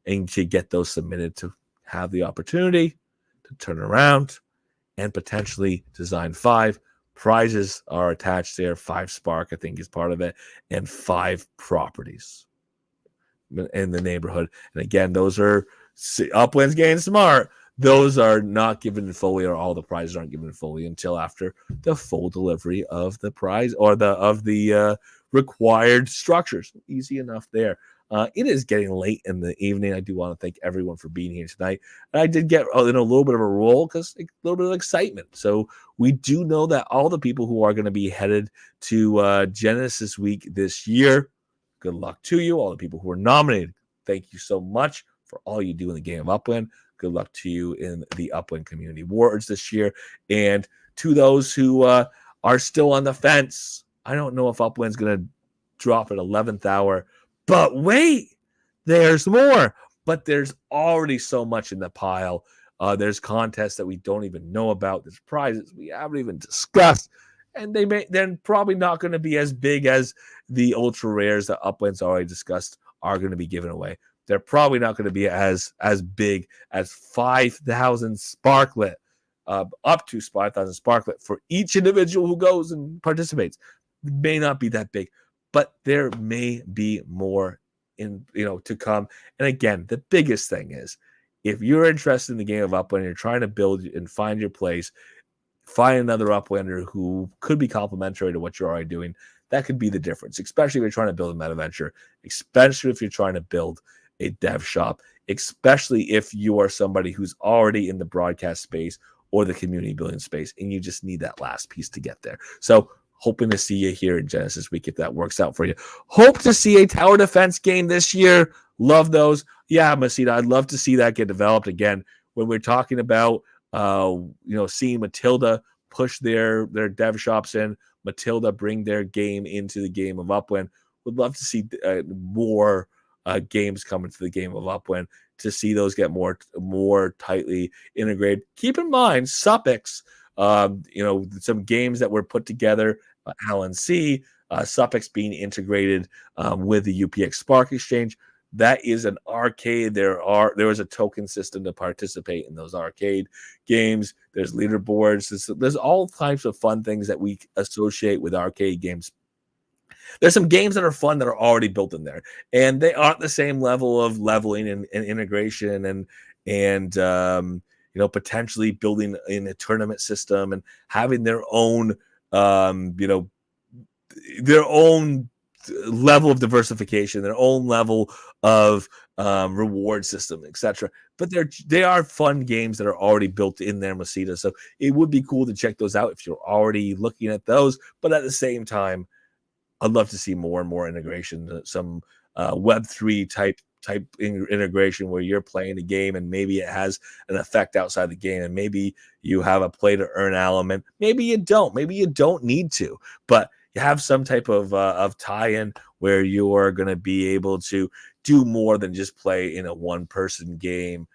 and to get those submitted to have the opportunity to turn around and potentially design 5. Prizes are attached there. 5 Spark, I think, is part of it, and 5 properties in the neighborhood. And again, those are Upland's getting smart. Those are not given fully, or all the prizes aren't given fully until after the full delivery of the prize or the required structures. Easy enough there. It is getting late in the evening. I do want to thank everyone for being here tonight. And I did get in a little bit of a roll because a little bit of excitement. So we do know that all the people who are going to be headed to Genesis Week this year, good luck to you. All the people who are nominated, thank you so much for all you do in the game of Upland. Good luck to you in the Upland Community Awards this year. And to those who are still on the fence, I don't know if Upland's going to drop at 11th hour. But wait, there's more. But there's already so much in the pile. There's contests that we don't even know about. There's prizes we haven't even discussed. and they're probably not going to be as big as the ultra rares that Upland's already discussed are going to be given away. They're probably not going to be as big as 5,000 Sparklet, up to 5,000 Sparklet for each individual who goes and participates. It may not be that big, but there may be more to come. And again, the biggest thing is, if you're interested in the game of Upland, you're trying to build and find your place, find another Uplander who could be complementary to what you're already doing. That could be the difference, especially if you're trying to build a meta venture, especially if you're trying to build a dev shop, especially if you are somebody who's already in the broadcast space or the community building space, and you just need that last piece to get there. So hoping to see you here in Genesis Week if that works out for you. Hope to see a tower defense game this year. Love those. Yeah, Masita, I'd love to see that get developed again. When we're talking about seeing Mathilda push their dev shops in, Mathilda bring their game into the game of Upland. Would love to see more games come into the game of Upland, to see those get more tightly integrated. Keep in mind, Suffix, some games that were put together, Alan C, Suffix being integrated with the UPX Spark Exchange. That is an arcade. There is a token system to participate in those arcade games. There's leaderboards. There's all types of fun things that we associate with arcade games. There's some games that are fun that are already built in there, and they aren't the same level of leveling and integration and potentially building in a tournament system and having their own level of diversification, their own level of reward system, etc. But they are fun games that are already built in there, Masita. So it would be cool to check those out if you're already looking at those. But at the same time, I'd love to see more and more integration, some Web3 type integration where you're playing a game and maybe it has an effect outside the game, and maybe you have a play to earn element. Maybe you don't. Maybe you don't need to, but you have some type of tie-in where you are going to be able to do more than just play in a one-person game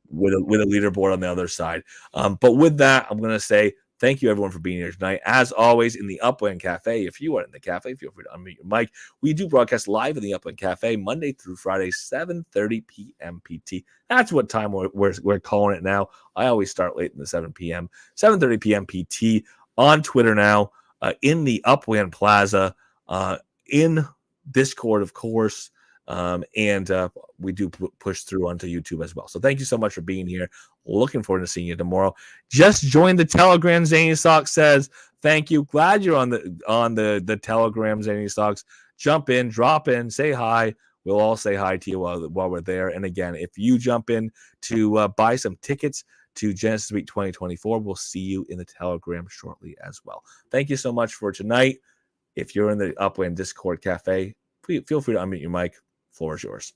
with a leaderboard on the other side. But with that, I'm going to say thank you, everyone, for being here tonight. As always, in the Upland Cafe, if you are in the cafe, feel free to unmute your mic. We do broadcast live in the Upland Cafe Monday through Friday, 7:30 p.m. PT. That's what time we're calling it now. I always start late in the 7 p.m. 7:30 p.m. PT on Twitter now, in the Upland Plaza, in Discord, of course. And we do push through onto YouTube as well. So thank you so much for being here. Looking forward to seeing you tomorrow. Just joined the Telegram. Zany Sox says thank you. Glad you're on the Telegram. Zany Sox, jump in, drop in, say hi. We'll all say hi to you while we're there. And again, if you jump in to buy some tickets to Genesis Week 2024, we'll see you in the Telegram shortly as well. Thank you so much for tonight. If you're in the Upland Discord Cafe, feel free to unmute your mic. Floor is yours.